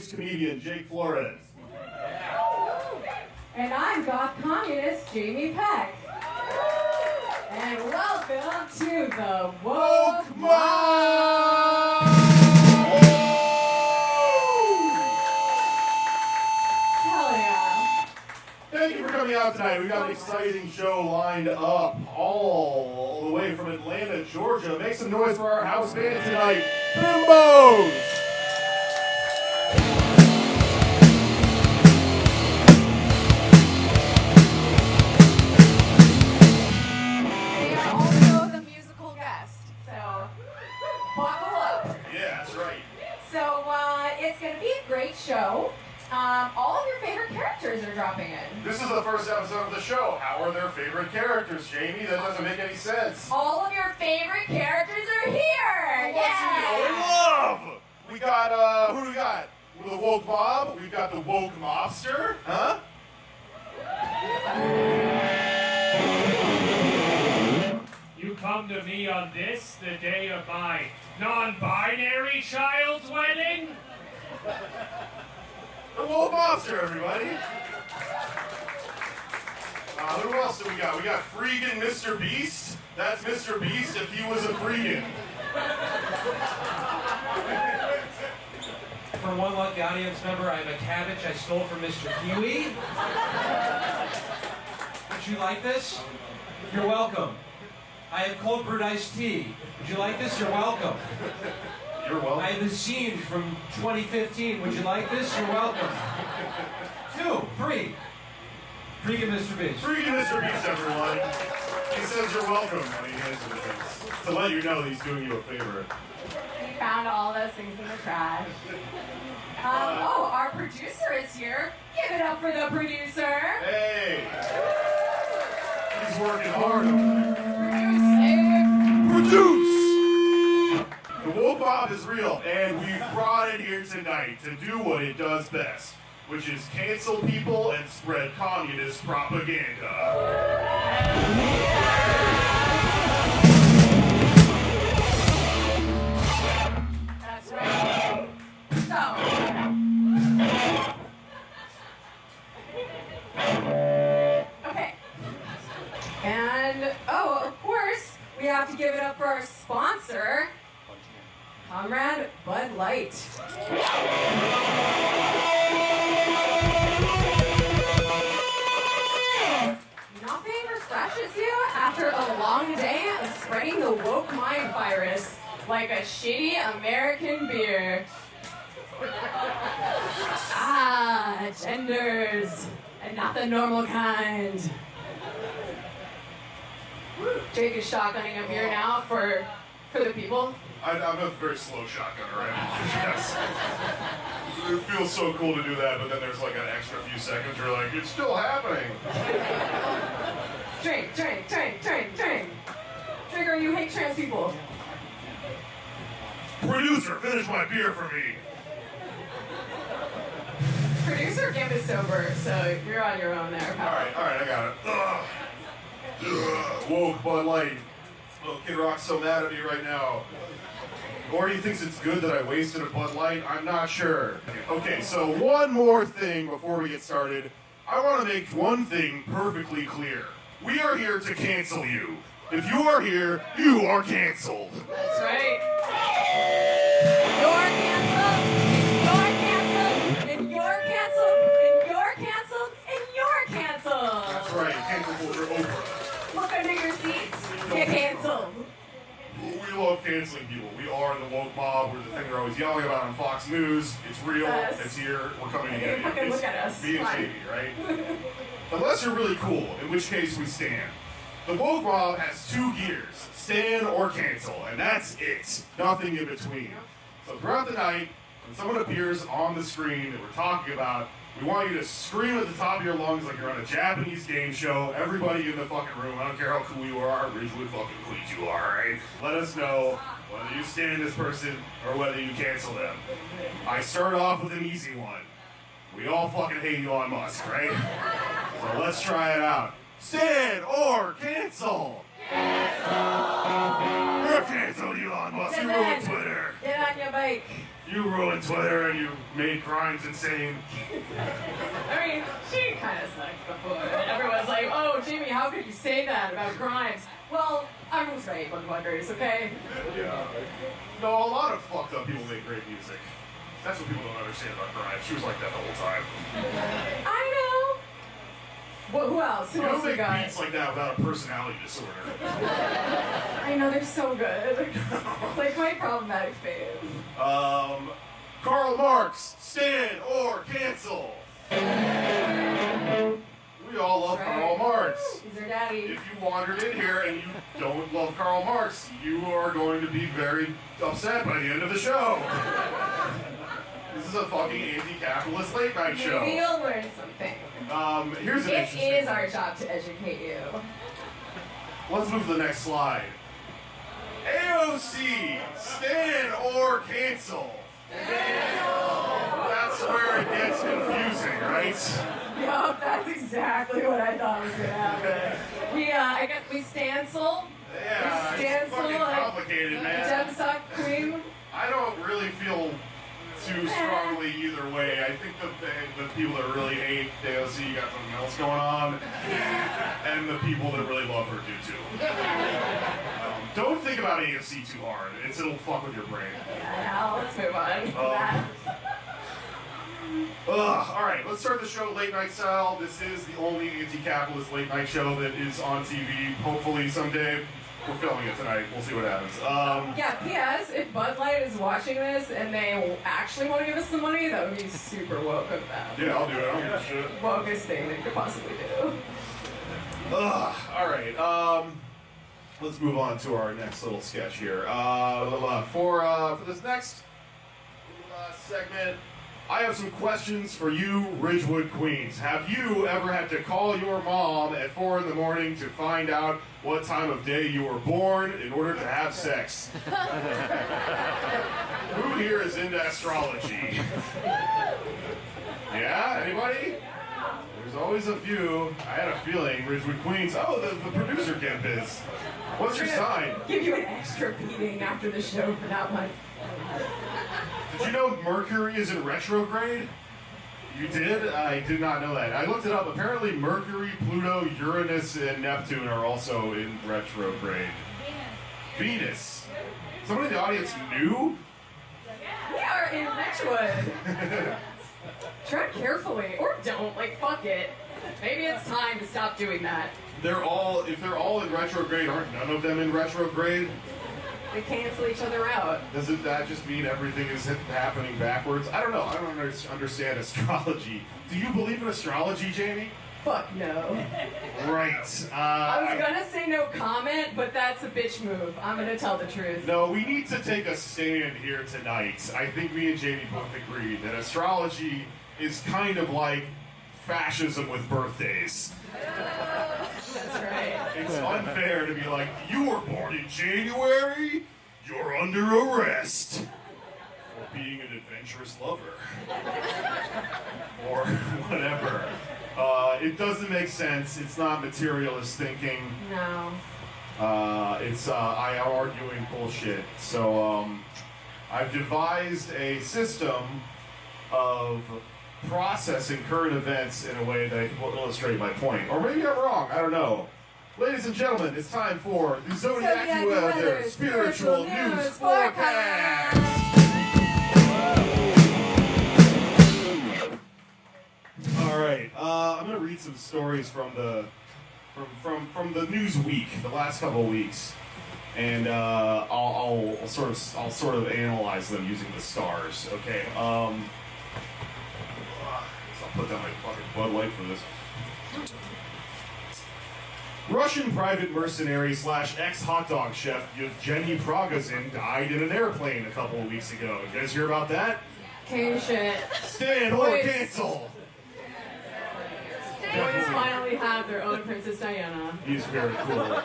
voice comedian Jake Flores. And I'm goth communist Jamie Peck. And welcome to the Woke Mob! Hell yeah. Thank you for coming out tonight. We got an exciting show lined up all the way from Atlanta, Georgia. Make some noise for our house band tonight, B.I.M.B.O.S. They are also the musical guest, so buckle up. Yeah, that's right. So it's going to be a great show. All of your favorite characters are dropping in. This is the first episode of the show. How are their favorite characters, Jamie? That doesn't make any sense. All of your favorite characters are here! What's new in love? We got, who do we got? The Woke Mob. We've got the Woke Mobster. Huh? You come to me on this, the day of my non-binary child's wedding? The Woke Mobster, everybody. Who else do we got? We got Freegan Mr. Beast. That's Mr. Beast if he was a freegan. For one lucky audience member, I have a cabbage I stole from Mr. Kiwi. Would you like this? You're welcome. I have cold brewed iced tea. Would you like this? You're welcome. You're welcome. I have a zine from 2015. Would you like this? You're welcome. 2, 3. Freaking Mr. Beast. Freegan Mr. Beast, everyone. He says you're welcome when he answers things. To let you know that he's doing you a favor. We found all those things in the trash. Our producer is here. Give it up for the producer. Hey! He's working hard over there. Produce! The Woke Mob is real, and we brought it here tonight to do what it does best, which is cancel people and spread communist propaganda. That's right. So. Okay. And, of course, we have to give it up for our sponsor, Comrade Bud Light. Nothing refreshes you after a long day of spreading the woke mind virus like a shitty American beer. Genders, and not the normal kind. Jake is shotgunning a beer now for the people. I'm a very slow shotgunner, right? Yes. It feels so cool to do that, but then there's like an extra few seconds where you're like, it's still happening. Drink. Trigger, you hate trans people. Producer, finish my beer for me. Producer Gimp is sober, so you're on your own there, pal. All right, I got it. Woke Bud Light. Oh, Kid Rock's so mad at me right now. Or he thinks it's good that I wasted a Bud Light. I'm not sure. Okay, so one more thing before we get started. I want to make one thing perfectly clear. We are here to cancel you. If you are here, you are canceled. That's right. You're canceled, and you're canceled, and you're canceled, and you're canceled. That's right, cancel culture over. Look under your seats. Get canceled. We love canceling people. We are the Woke Mob. We're the thing they're always yelling about on Fox News. It's real. Us. It's here. We're coming to You get you. fucking It's look at us. Me and Fine. Jamie, right? Unless you're really cool, in which case we stand. The Woke Mob has 2 gears, stand or cancel, and that's it. Nothing in between. So throughout the night, when someone appears on the screen that we're talking about, we want you to scream at the top of your lungs like you're on a Japanese game show. Everybody in the fucking room, I don't care how cool you are, Ridgewood fucking Queens you are, right? Let us know whether you stand this person or whether you cancel them. I start off with an easy one. We all fucking hate Elon Musk, right? So let's try it out. Stand or cancel! Cancel! You're canceled, Elon Musk. You ruined Twitter. Get on your bike. You ruined Twitter and you made crimes insane. I mean, she kind of sucked before. Everyone's like, oh, Jamie, how could you say that about crimes? Well, I was right, motherfuckers, okay? Yeah. No, a lot of fucked up people make great music. That's what people don't understand about crimes. She was like that the whole time. I know. Well, who else? Who You else don't we make got? beats like that without a personality disorder. I know, they're so good. It's like my problematic fave. Karl Marx, stand or cancel. We all love Karl Marx. He's our daddy. If you wandered in here and you don't love Karl Marx, you are going to be very upset by the end of the show. This is a fucking anti-capitalist late night show. Maybe you'll learn something. Here's an It interesting is our job to educate you. Let's move to the next slide. AOC, stand or cancel. That's where it gets confusing, right? Yup, that's exactly what I thought was gonna happen. I guess we stancel. Yeah, it's fucking complicated, man. Gem suck queen. I don't really feel too strongly either way. I think the people that really hate AOC got something else going on, and the people that really love her do too. Don't think about AOC too hard. It'll fuck with your brain. Yeah, now let's move on from that. All right, let's start the show late night style. This is the only anti-capitalist late night show that is on TV. Hopefully someday. We're filming it tonight. We'll see what happens. Yeah, P.S. If Bud Light is watching this and they actually want to give us some money, that would be super woke of them. Yeah, I'll do it. I don't give a shit. Wokest thing they could possibly do. All right. Let's move on to our next little sketch here. For this next segment, I have some questions for you, Ridgewood Queens. Have you ever had to call your mom at 4 in the morning to find out what time of day you were born in order to have sex? Who here is into astrology? Yeah? Anybody? There's always a few. I had a feeling, Ridgewood Queens. Oh, the producer Kemp is. What's your sign? Give you an extra beating after the show for that one. Did you know Mercury is in retrograde? You did? I did not know that. I looked it up. Apparently Mercury, Pluto, Uranus, and Neptune are also in retrograde. Venus. Somebody in the audience knew? We are in Ridgewood. Tread carefully, or don't. Like, fuck it. Maybe it's time to stop doing that. If they're all in retrograde, aren't none of them in retrograde? They cancel each other out. Doesn't that just mean everything is happening backwards? I don't know. I don't understand astrology. Do you believe in astrology, Jamie? Fuck no. Right. I was gonna say no comment, but that's a bitch move. I'm gonna tell the truth. No, we need to take a stand here tonight. I think me and Jamie both agree that astrology is kind of like fascism with birthdays. That's right. It's unfair to be like, you were born in January, you're under arrest for being an adventurous lover. Or whatever. It doesn't make sense. It's not materialist thinking. No. I am arguing bullshit. So I've devised a system of processing current events in a way that will illustrate my point. Or maybe I'm wrong. I don't know. Ladies and gentlemen, it's time for the Zodiac Weather Spiritual News Forecast. All right, I'm gonna read some stories from the news week, the last couple of weeks, and I'll sort of analyze them using the stars. Okay. I'll put down my fucking Bud Light for this. Russian private mercenary / ex-hot dog chef Yevgeny Prigozhin died in an airplane a couple of weeks ago. You guys hear about that? King shit. Stand or Boys. cancel. Boys finally have their own Princess Diana. He's very cool.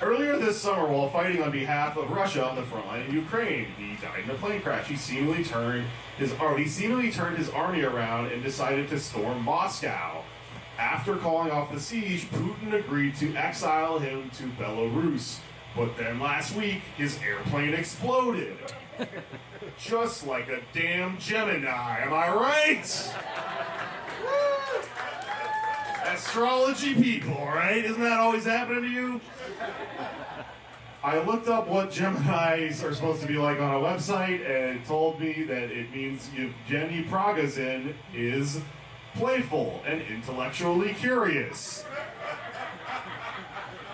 Earlier this summer, while fighting on behalf of Russia on the front line in Ukraine, he died in a plane crash. He seemingly turned his army around and decided to storm Moscow. After calling off the siege, Putin agreed to exile him to Belarus. But then last week, his airplane exploded. Just like a damn Gemini, am I right? Astrology people, right? Isn't that always happening to you? I looked up what Geminis are supposed to be like on a website, and it told me that it means Evgeny Prigozhin is playful and intellectually curious.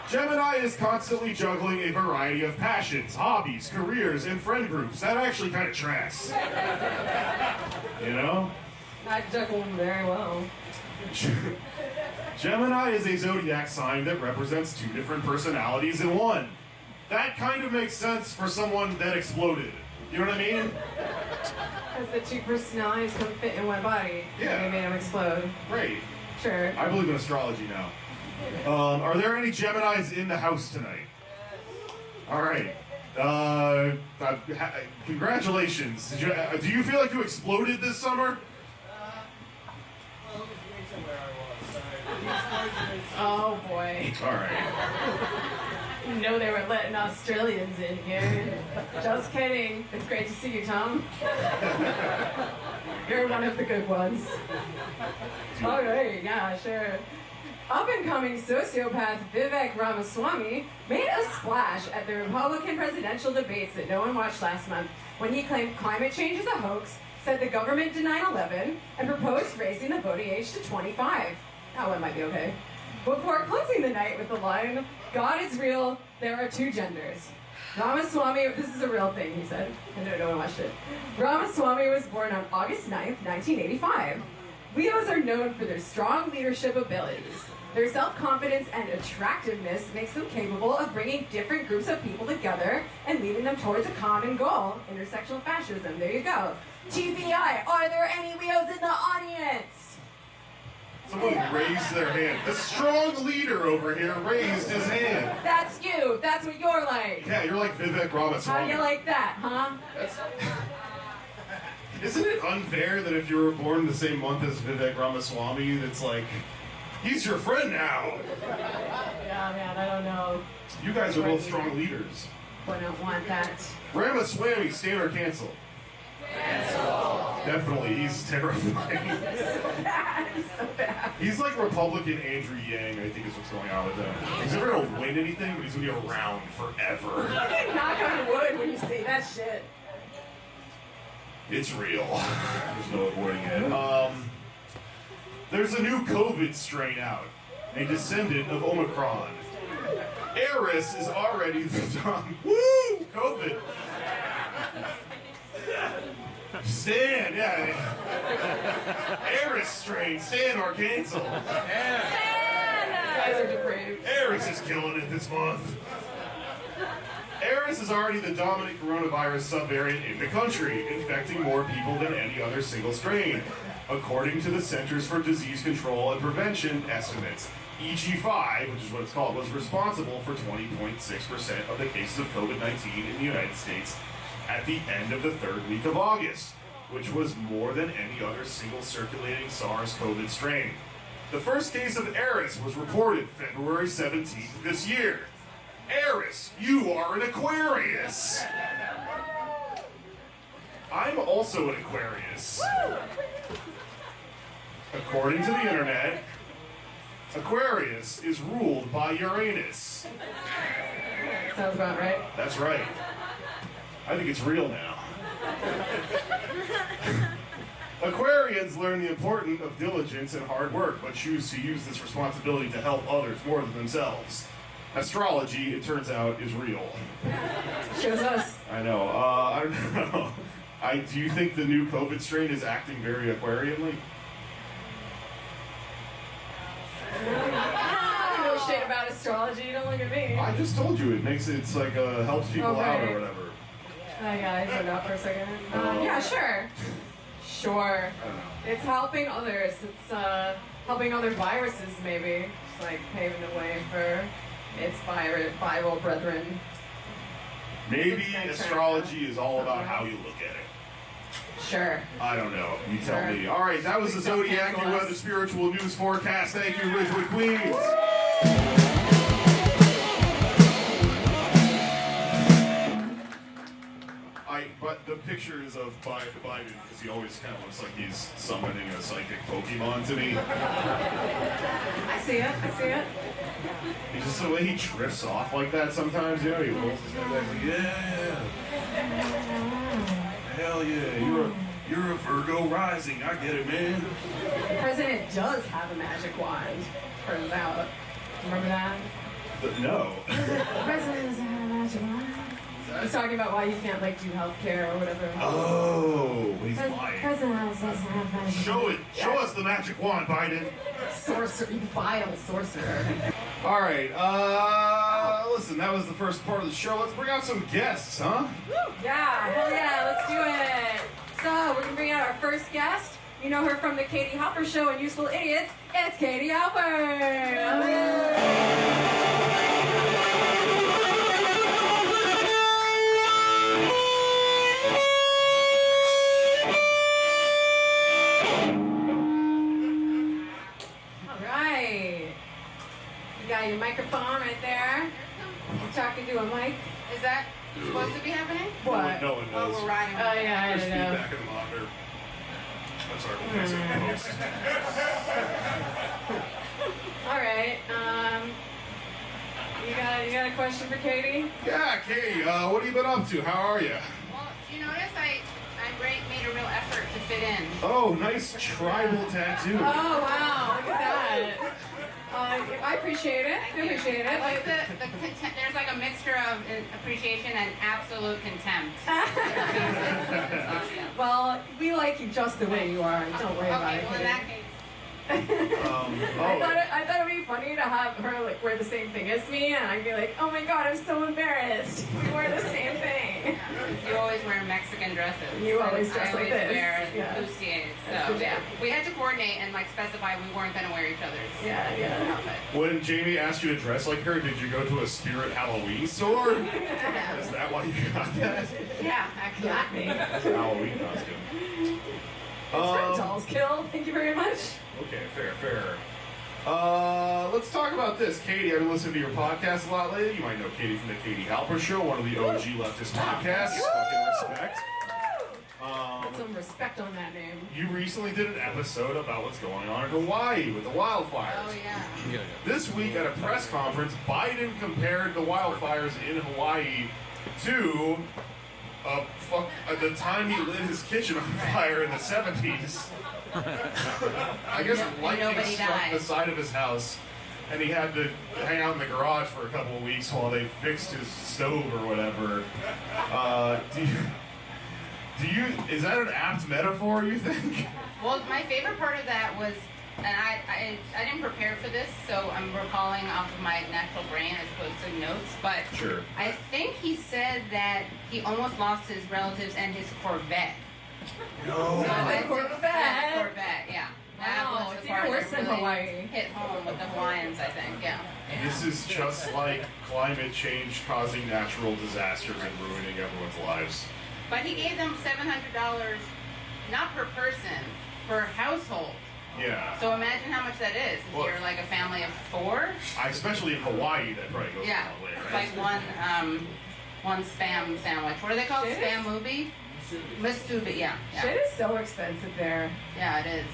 Gemini is constantly juggling a variety of passions, hobbies, careers, and friend groups. That actually kind of tracks. You know? I juggle them very well. Gemini is a zodiac sign that represents two different personalities in one. That kind of makes sense for someone that exploded. You know what I mean? Because the two personalities can fit in one body. Yeah. They made them explode. Great. Sure. I believe in astrology now. Are there any Geminis in the house tonight? All right. Congratulations. Do you feel like you exploded this summer? Oh boy. All right. You know they were letting Australians in here. Just kidding. It's great to see you, Tom. You're one of the good ones. All right, yeah, sure. Up-and-coming sociopath Vivek Ramaswamy made a splash at the Republican presidential debates that no one watched last month when he claimed climate change is a hoax, said the government did 9/11, and proposed raising the voting age to 25. That one might be okay. Before closing the night with the line, God is real, there are two genders. Ramaswamy, this is a real thing, he said. I know no one watched it. Ramaswamy was born on August 9th, 1985. Leos are known for their strong leadership abilities. Their self-confidence and attractiveness makes them capable of bringing different groups of people together and leading them towards a common goal, intersectional fascism. There you go. TBI, are there any Leos in the audience? Someone raised their hand. The strong leader over here raised his hand. That's you. That's what you're like. Yeah, you're like Vivek Ramaswamy. How do you like that, huh? Isn't it unfair that if you were born the same month as Vivek Ramaswamy, that's like, he's your friend now? Yeah, man, I don't know. You guys are both strong leaders. I don't want that. Ramaswamy, stand or cancel? Cancel. Definitely, he's terrifying. He's so bad. He's like Republican Andrew Yang, I think is what's going on with him. He's never gonna win anything, but he's gonna be around forever. You can knock on wood when you say that shit. It's real. There's no avoiding it. There's a new COVID strain out, a descendant of Omicron. Eris is already the woo! COVID. Stan, yeah. Eris strain, Stan or cancel. You guys are depraved. Eris is killing it this month. Eris is already the dominant coronavirus subvariant in the country, infecting more people than any other single strain. According to the Centers for Disease Control and Prevention estimates, EG5, which is what it's called, was responsible for 20.6% of the cases of COVID-19 in the United States at the end of the third week of August, which was more than any other single circulating SARS-CoV strain. The first case of Eris was reported February 17th this year. Eris, you are an Aquarius. I'm also an Aquarius. According to the internet, Aquarius is ruled by Uranus. Sounds about right. That's right. I think it's real now. Aquarians learn the importance of diligence and hard work, but choose to use this responsibility to help others more than themselves. Astrology, it turns out, is real. Shows us. I know. I don't know. Do you think the new COVID strain is acting very Aquarian-like? I don't know shit about astrology. Don't look at me. I just told you it's like helps people out or whatever. Yeah, I zoned out for a second. Yeah, sure. Sure. I don't know. It's helping others. It's helping other viruses, maybe. It's like paving the way for its viral brethren. Maybe astrology is all about how you look at it. Sure. I don't know. You tell me. All right, that was the Zodiac. You had the spiritual news forecast. Thank you, Ridgewood Queens. But pictures of Biden because he always kind of looks like he's summoning a psychic Pokemon to me. I see it. He's just the way he drifts off like that sometimes, you know? He rolls his head back like, yeah. Hell yeah, you're a Virgo rising. I get it, man. The president does have a magic wand. Turns out. Remember that? But no. The president doesn't have a magic wand. He's talking about why you can't like do healthcare or whatever. Oh, he's lying. President doesn't have magic Show it. Show us the magic wand, Biden. Sorcerer, you vile sorcerer. All right. Listen, that was the first part of the show. Let's bring out some guests, huh? Yeah, hell yeah, let's do it. So we're gonna bring out our first guest. You know her from the Katie Halper Show and Useful Idiots. It's Katie Halper. All right. You got your microphone right there. You're talking to a mic. Is that supposed to be happening? What? No one knows. Oh, we're riding. Oh yeah, I There's don't know. feedback in the monitor. That's our we'll fix it in post. All right. You got a question for Katie? Yeah, Katie, what have you been up to? How are you? Well, do you notice I made a real effort to fit in? Oh, nice tribal tattoo. Oh wow, look at that. I appreciate it. I appreciate I it. like the contempt. There's like a mixture of appreciation and absolute contempt. Well, we like you just the way you are. Don't worry about Okay, it. well in that case, I thought it'd be funny to have her like wear the same thing as me, and I'd be like, oh my god, I'm so embarrassed. We wear the same thing. you always wear Mexican dresses. You always dress I like always this. wear Yeah. bustiers. That's So the yeah, jam. we had to coordinate and like specify we weren't gonna wear each other's Yeah. outfit. When Jamie asked you to dress like her, did you go to a spirit Halloween store? Is that why you got that? Yeah, actually. Got me. Halloween costume. It's from Dolls Kill. Thank you very much. Okay, fair. Let's talk about this. Katie, I've been listening to your podcast a lot lately. You might know Katie from the Katie Halper Show, one of the OG leftist podcasts. Fucking respect. Put some respect on that name. You recently did an episode about what's going on in Hawaii with the wildfires. Oh yeah. This week at a press conference, Biden compared the wildfires in Hawaii to the time he lit his kitchen on fire in the 70s. I guess lightning nobody struck died. the side of his house, and he had to hang out in the garage for a couple of weeks while they fixed his stove or whatever. Is that an apt metaphor, you think? Well, my favorite part of that was, and I didn't prepare for this, so I'm recalling off of my natural brain as opposed to notes, but Sure. I think he said that he almost lost his relatives and his Corvette. No. The Corvette. Corvette, yeah. That Wow, was it's the part even worse that than really Hawaii. hit home with the Hawaiians, I think, yeah. This is just like climate change causing natural disasters and ruining everyone's lives. But he gave them $700, not per person, per household. Yeah. So imagine how much that is if Well- you're like a family of 4. Especially in Hawaii, that probably goes Yeah, a long way, it's right? like one spam sandwich. What are they called? Shit. Spam mubi? Masubi, yeah. Shit is so expensive there. Yeah, it is.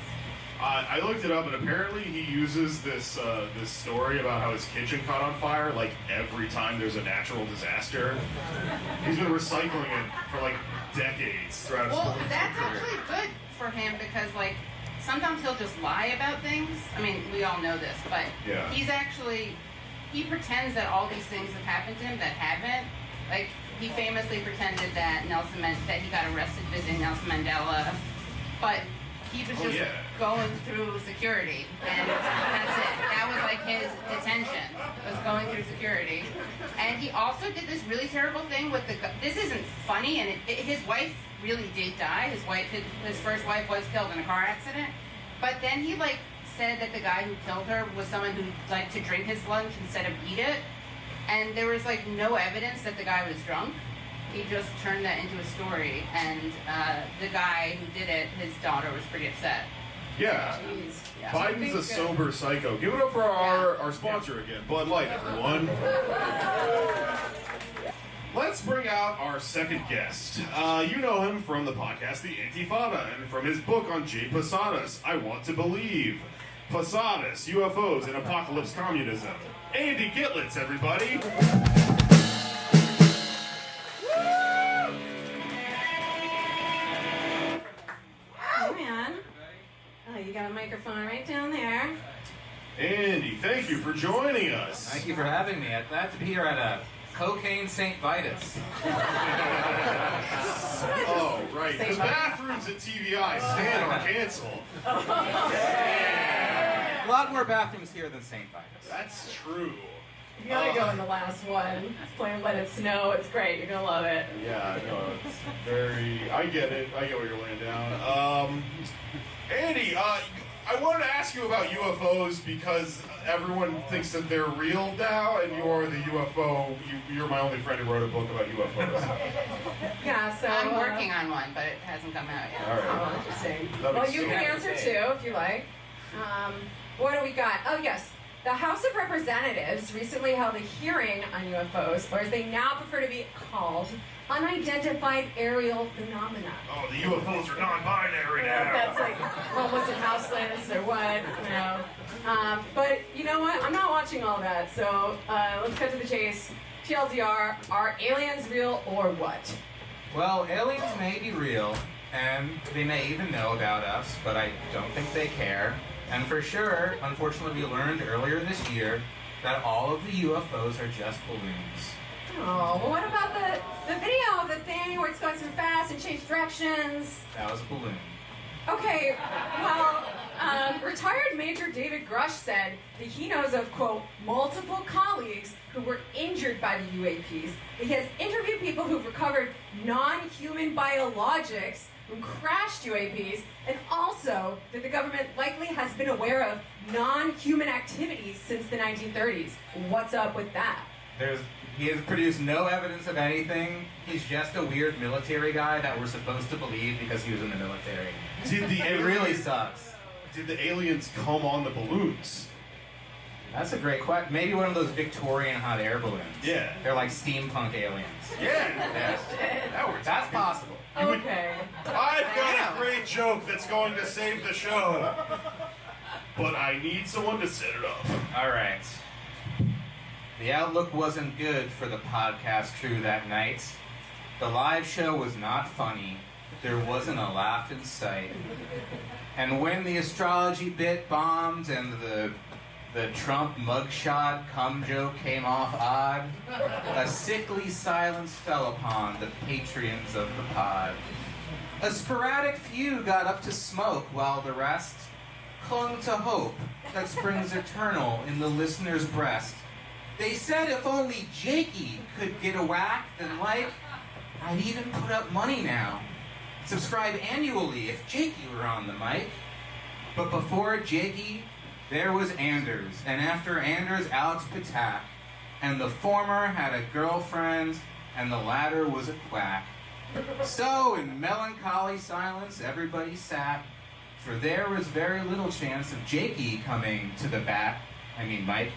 I looked it up, and apparently he uses this story about how his kitchen caught on fire like every time there's a natural disaster. He's been recycling it for like decades throughout his Well, whole that's career. actually good for him because, like, sometimes he'll just lie about things. I mean, we all know this, but Yeah. he pretends that all these things have happened to him that haven't. Like, he famously pretended that that he got arrested visiting Nelson Mandela, but he was just going through security, and that's it. That was like his detention, was going through security. And he also did this really terrible thing with this isn't funny, and his wife really did die. His first wife was killed in a car accident, but then he like said that the guy who killed her was someone who liked to drink his lunch instead of eat it, and there was like no evidence that the guy was drunk. He just turned that into a story, and the guy who did it, his daughter was pretty upset. Yeah. Jeez. Yeah. Biden's a sober psycho. Give it up for our sponsor again, Bud Light, everyone. Let's bring out our second guest. You know him from the podcast The Antifada and from his book on J. Posadas, I Want to Believe. Posadas, UFOs, and Apocalypse Communism. Andy Gittlitz, everybody. Oh, man. Oh, you got a microphone right down there. Andy, thank you for joining us. Thank you for having me. I'm glad to be here at a Cocaine St. Vitus. Oh, right. The bathrooms at TVI stand or cancel. A lot more bathrooms here than St. Vitus. That's true. You gotta go in the last one. It's playing Let It Snow. It's great. You're gonna love it. Yeah, no, it's very. I get it. I get what you're laying down. Andy, I wanted to ask you about UFOs because everyone thinks that they're real now, and you're the UFO. You're my only friend who wrote a book about UFOs. Yeah, so I'm working on one, but it hasn't come out yet. All right. Oh, interesting. That Well, makes you can sense. answer too if you like. What do we got? Oh, yes. The House of Representatives recently held a hearing on UFOs, or as they now prefer to be called, unidentified aerial phenomena. Oh, the UFOs are non-binary now. That's like, well, what's it, houseless or what? You know. But you know what? I'm not watching all that, so let's cut to the chase. TLDR, are aliens real or what? Well, aliens may be real, and they may even know about us, but I don't think they care. And for sure, unfortunately, we learned earlier this year that all of the UFOs are just balloons. Oh, well, what about the video of the thing where it's going so fast and changed directions? That was a balloon. Okay, well, retired Major David Grush said that he knows of, quote, multiple colleagues who were injured by the UAPs. He has interviewed people who've recovered non-human biologics from crashed UAPs, and also that the government likely has been aware of non-human activities since the 1930s. What's up with that? He has produced no evidence of anything. He's just a weird military guy that we're supposed to believe because he was in the military. It really sucks. Did the aliens come on the balloons? That's a great question. Maybe one of those Victorian hot air balloons. Yeah. They're like steampunk aliens. Yeah. That's possible. Okay. I've got a great joke that's going to save the show. But I need someone to set it up. All right. The outlook wasn't good for the podcast crew that night. The live show was not funny. There wasn't a laugh in sight. And when the astrology bit bombed and the Trump mugshot cum joke came off odd, a sickly silence fell upon the patrons of the pod. A sporadic few got up to smoke while the rest clung to hope that springs eternal in the listener's breast. They said if only Jakey could get a whack, then I'd even put up money now. Subscribe annually if Jakey were on the mic. But before Jakey, there was Anders, and after Anders, Alex Ptak, and the former had a girlfriend, and the latter was a quack. So, in melancholy silence, everybody sat, for there was very little chance of Jakey coming to the bat. I mean, Mike.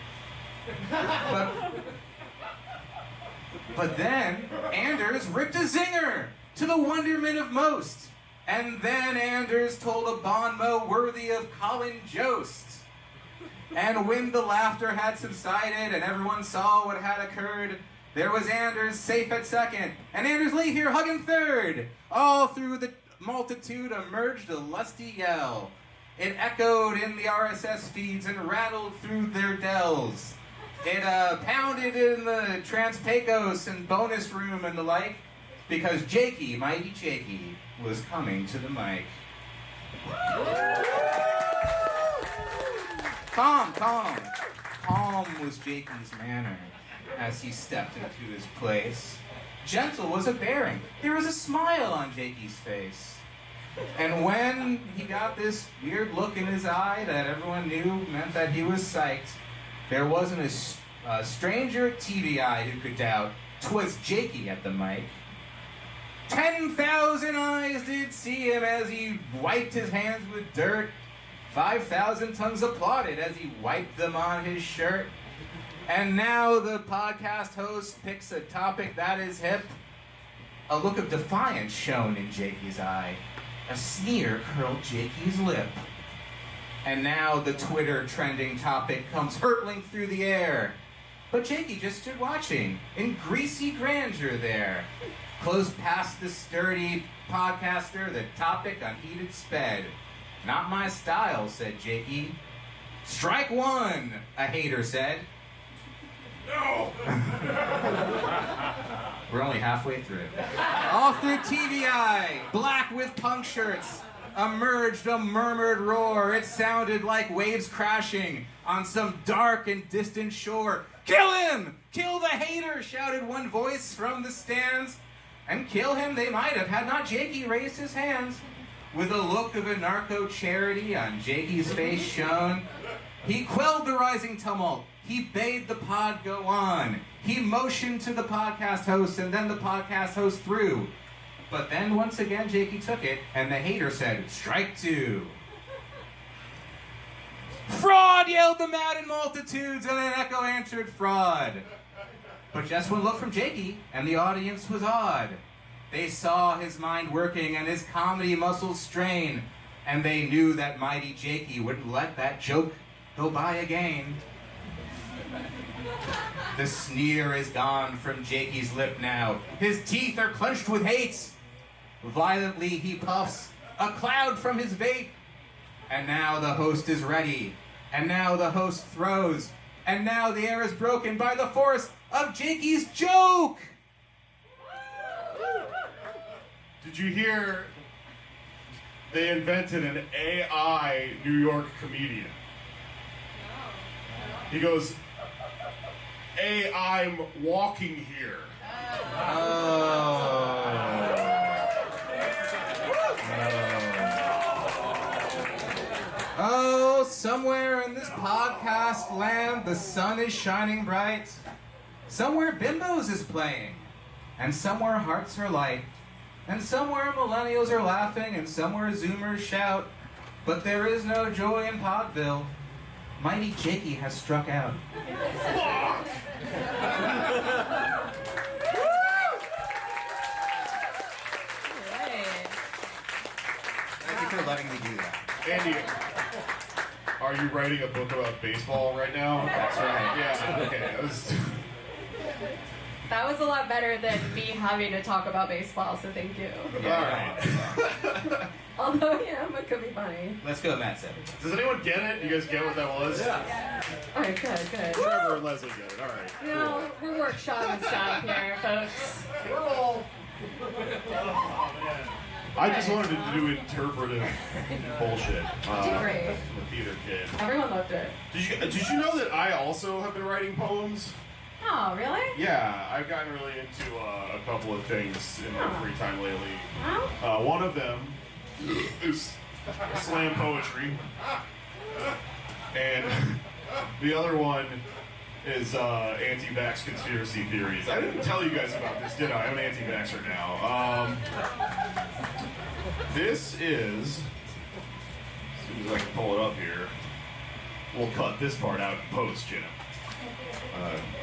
But then, Anders ripped a zinger to the wonderment of most. And then Anders told a bon mot worthy of Colin Jost. And when the laughter had subsided and everyone saw what had occurred, there was Anders safe at second, and Anders lay here hugging third. All through the multitude emerged a lusty yell. It echoed in the RSS feeds and rattled through their dells. It pounded in the Transpecos and bonus room and the like, because Jakey, mighty Jakey, was coming to the mic. Calm was Jakey's manner as he stepped into his place. Gentle was a bearing. There was a smile on Jakey's face. And when he got this weird look in his eye that everyone knew meant that he was psyched, there wasn't a stranger at TVI who could doubt 'twas Jakey at the mic. 10,000 eyes did see him as he wiped his hands with dirt. 5,000 tongues applauded as he wiped them on his shirt. And now the podcast host picks a topic that is hip. A look of defiance shone in Jakey's eye. A sneer curled Jakey's lip. And now the Twitter trending topic comes hurtling through the air. But Jakey just stood watching, in greasy grandeur there. Close past the sturdy podcaster, the topic unheeded sped. Not my style, said Jakey. Strike one, a hater said. No! We're only halfway through. All through TVI, black with punk shirts, emerged a murmured roar. It sounded like waves crashing on some dark and distant shore. Kill him! Kill the hater! Shouted one voice from the stands. And kill him they might have had not Jakey raised his hands. With a look of a narco charity on Jakey's face shone. He quelled the rising tumult. He bade the pod go on. He motioned to the podcast host, and then the podcast host threw. But then once again Jakey took it, and the hater said, strike two. Fraud! Yelled the maddened multitudes, and an echo answered fraud. But just one look from Jakey, and the audience was awed. They saw his mind working and his comedy muscles strain, and they knew that mighty Jakey wouldn't let that joke go by again. The sneer is gone from Jakey's lip now. His teeth are clenched with hate. Violently he puffs a cloud from his vape. And now the host is ready. And now the host throws. And now the air is broken by the force of Jakey's joke. Did you hear they invented an AI New York comedian? He goes, "Hey, I'm walking here." Oh, somewhere in this podcast land, the sun is shining bright. Somewhere B.I.M.B.O.S is playing, and somewhere hearts are light, and somewhere millennials are laughing, and somewhere Zoomers shout. But there is no joy in Podville. Mighty Jakey has struck out. Thank you for letting me do that. Andy, are you writing a book about baseball right now? That's right. Yeah, okay. That was a lot better than me having to talk about baseball, so thank you. Yeah. All right. Although, yeah, it could be funny. Let's go, Matt Seven. Does anyone get it? You guys get what that was? Yeah. All right, good. Trevor and Leslie get it. All right. You know, we're workshopping stuff here, folks. I just wanted to do interpretive bullshit. Did great. I'm a theater kid. Everyone loved it. Did you know that I also have been writing poems? Oh, really? Yeah, I've gotten really into a couple of things in my free time lately. Well, One of them is slam poetry, and the other one is Antivax conspiracy theories. I didn't tell you guys about this, did I? I'm an anti-vaxxer now. This is, as soon as I can pull it up here, we'll cut this part out in post, Jim.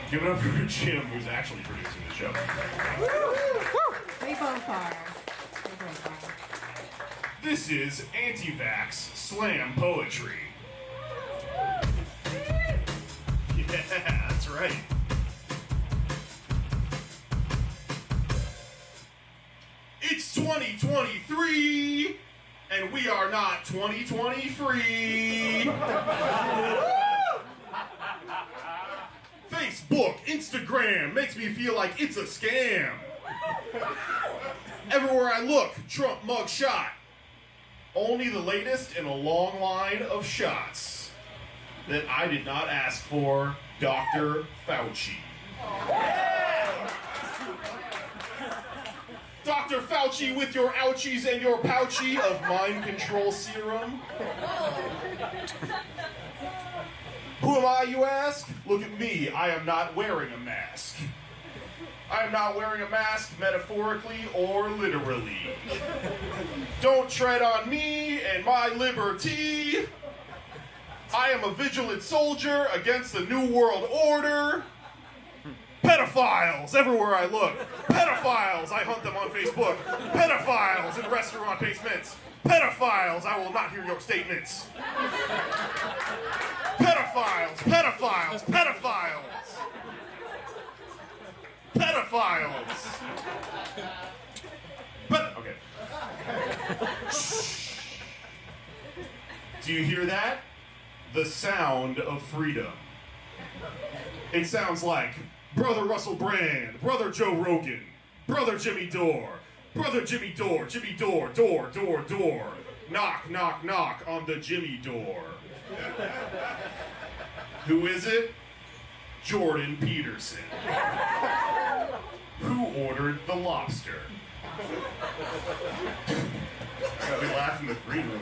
Give it up for Jim, who's actually producing the show. we both are. This is Antivax slam poetry. Yeah, that's right. It's 2023, and we are not 2020 free. Facebook, Instagram makes me feel like it's a scam. Everywhere I look, Trump mug shot. Only the latest in a long line of shots that I did not ask for, Dr. Fauci. Dr. Fauci with your ouchies and your pouchy of mind control serum. Who am I, you ask? Look at me, I am not wearing a mask. I am not wearing a mask metaphorically or literally. Don't tread on me and my liberty. I am a vigilant soldier against the New World Order. Pedophiles everywhere I look. Pedophiles, I hunt them on Facebook. Pedophiles in restaurant basements. Pedophiles, I will not hear your statements. Pedophiles, pedophiles, pedophiles. Pedophiles. Okay. Do you hear that? The sound of freedom. It sounds like Brother Russell Brand, Brother Joe Rogan, Brother Jimmy Dore, Brother Jimmy Dore, Jimmy Dore, door, door, door. Knock, knock, knock on the Jimmy door. Who is it? Jordan Peterson. Who ordered the lobster? Got me laughing in the green room.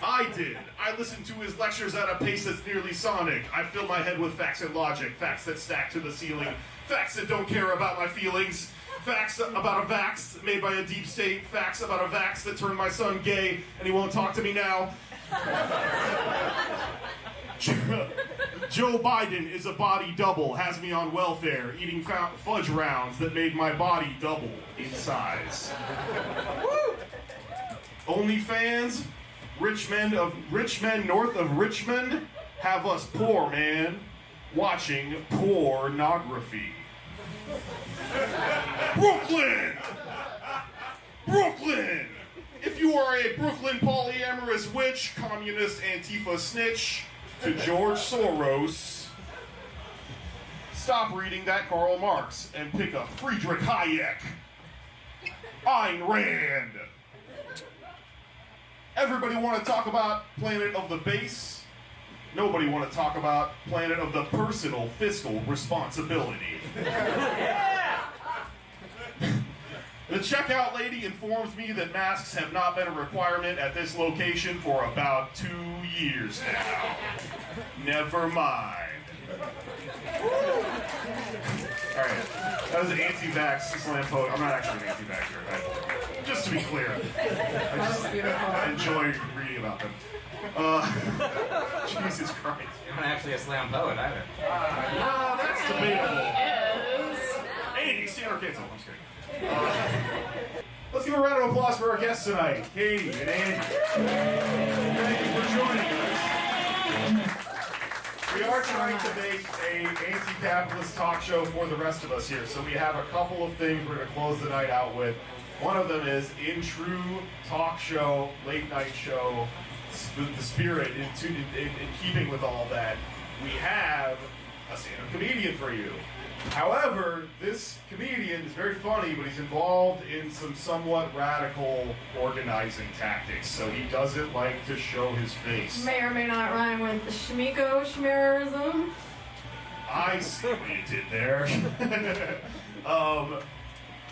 I did. I listened to his lectures at a pace that's nearly sonic. I fill my head with facts and logic, facts that stack to the ceiling, facts that don't care about my feelings, facts about a vax made by a deep state, facts about a vax that turned my son gay and he won't talk to me now. Joe Biden is a body double, has me on welfare, eating fudge rounds that made my body double in size. OnlyFans, rich men north of Richmond have us poor, man, watching pornography. Brooklyn! Brooklyn! If you are a Brooklyn polyamorous witch, communist Antifa snitch, to George Soros, stop reading that Karl Marx and pick up Friedrich Hayek, Ayn Rand. Everybody want to talk about Planet of the Base. Nobody want to talk about Planet of the Personal Fiscal Responsibility. The checkout lady informs me that masks have not been a requirement at this location for about 2 years now. Never mind. Alright, that was an Antivax slam poet. I'm not actually an Antivaxer, right? Just to be clear. I enjoy reading about them. Jesus Christ. You're not actually a slam poet either. That's debatable. Andy, stand or cancel. I'm just kidding. Let's give a round of applause for our guests tonight, Katie and Andy. Thank you for joining us. We are trying to make an anti-capitalist talk show for the rest of us here, so we have a couple of things we're going to close the night out with. One of them is, in true talk show, late night show, the spirit, in keeping with all that, we have a stand-up comedian for you. However, this comedian is very funny, but he's involved in some somewhat radical organizing tactics, so he doesn't like to show his face. May or may not rhyme with Shmiko Schmerism. I see what you did there.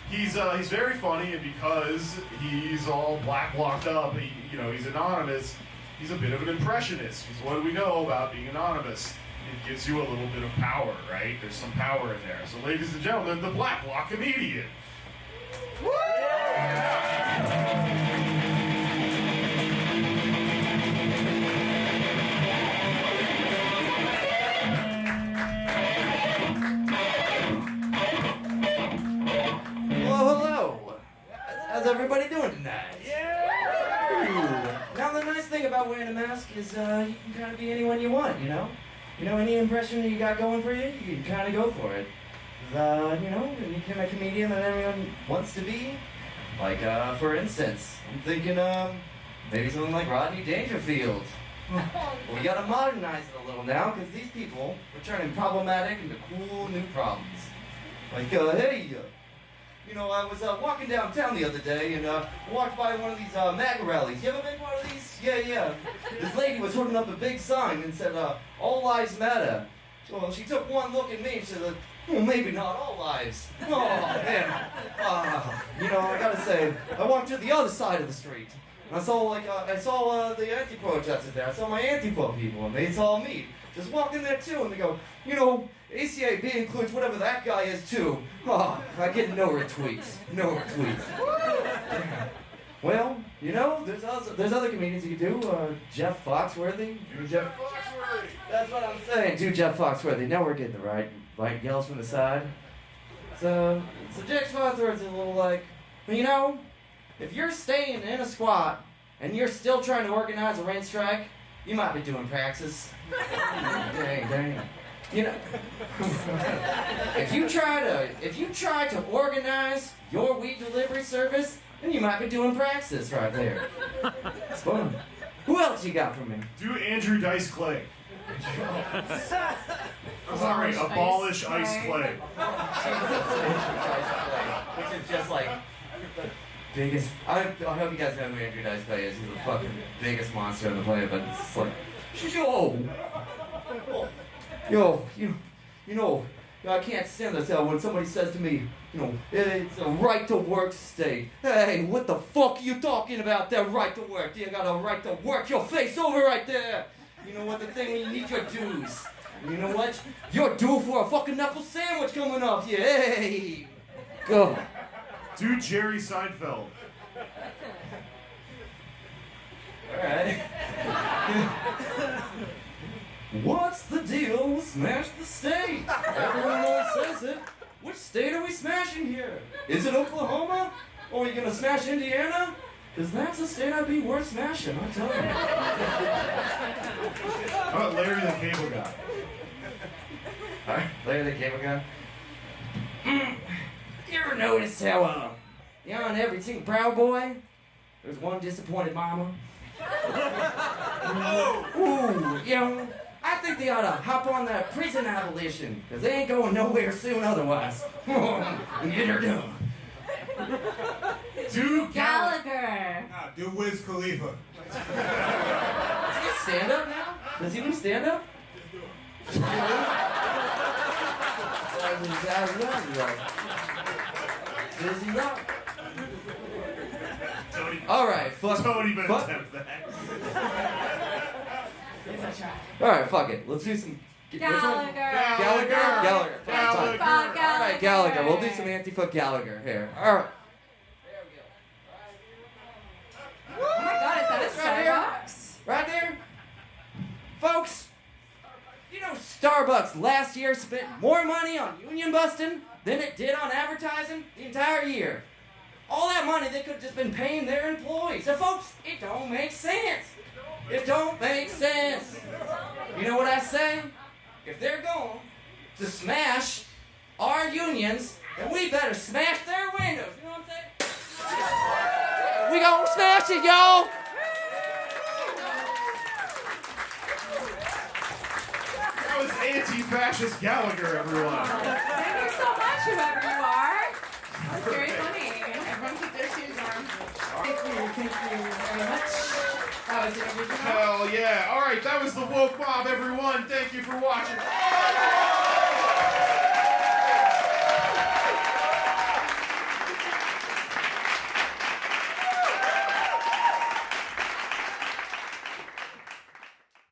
He's very funny, and because he's all black locked up, he's anonymous, he's a bit of an impressionist. Because what do we know about being anonymous? It gives you a little bit of power, right? There's some power in there. So, ladies and gentlemen, the Black Lock Comedian. Woo! Hello. How's everybody doing tonight? Yeah. Now the nice thing about wearing a mask is you can kind of be anyone you want, you know? Any impression that you got going for you, you can kind of go for it. You become a comedian that everyone wants to be. Like, for instance, I'm thinking, maybe something like Rodney Dangerfield. We gotta modernize it a little now, because these people are turning problematic into cool new problems. Like, hey, I was walking downtown the other day and walked by one of these MAGA rallies. You ever been to one of these? Yeah. This lady was holding up a big sign and said, all lives matter. Well, she took one look at me and said, well, maybe not all lives. Oh, man. I gotta say, I walked to the other side of the street. And I saw the anti-protesters there. I saw my anti-pro people, and they saw me. Just walking there too, and they go, ACAB includes whatever that guy is too. Oh, I get no retweets. No retweets. Well, you know, there's other comedians you can do. Jeff Foxworthy. Jeff Foxworthy. That's what I'm saying. Do Jeff Foxworthy. Now we're getting the right yells from the side. So Jeff Foxworthy's a little like, you know, if you're staying in a squat and you're still trying to organize a rent strike, you might be doing praxis. Dang. You know, if you try to organize your weed delivery service, then you might be doing praxis right there. It's fun. Who else you got for me? Do Andrew Dice Clay. Sorry, abolish Ice Clay. Which is just like the biggest. I hope you guys know who Andrew Dice Clay is. He's the fucking biggest monster on the planet. But it's like, you know, I can't stand this when somebody says to me, you know, it's a right to work state. Hey, what the fuck are you talking about? That right to work? You got a right to work your face over right there. You know what the thing when you need your dues. You know what? You're due for a fucking knuckle sandwich coming up. Yeah, hey, go. Do Jerry Seinfeld. All right. What's the deal with Smash the State? Everyone always says it. Which state are we smashing here? Is it Oklahoma? Or are you gonna smash Indiana? Because that's a state I'd be worth smashing, I tell you. How about Larry the Cable Guy? Alright, Larry the Cable Guy. You ever notice how, on every team Proud Boy, there's one disappointed mama? Ooh, you know, I think they ought to hop on that prison abolition, because they ain't going nowhere soon otherwise. Get her done. Do Gallagher. Nah, do Wiz Khalifa. Does he stand up now? Does he do stand up? Does he not? Alright, fuck. Don't even fuck. attempt that. Alright, fuck it. Let's do some. Gallagher. Gallagher. Gallagher. Alright, Gallagher. We'll do some Antifa Gallagher here. Alright. Oh my god, is that a Starbucks? Right there. Folks, you know Starbucks last year spent more money on union busting than it did on advertising the entire year. All that money they could have just been paying their employees. So folks, it don't make sense. It don't make sense. You know what I say? If they're going to smash our unions, then we better smash their windows. You know what I'm saying? We gonna smash it, y'all! That was anti-fascist Gallagher, everyone. Thank you so much, whoever you are. That was very funny. Everyone keep their shoes on. Thank you very much. That was the original. Hell yeah. All right, that was the Woke Mob, everyone. Thank you for watching.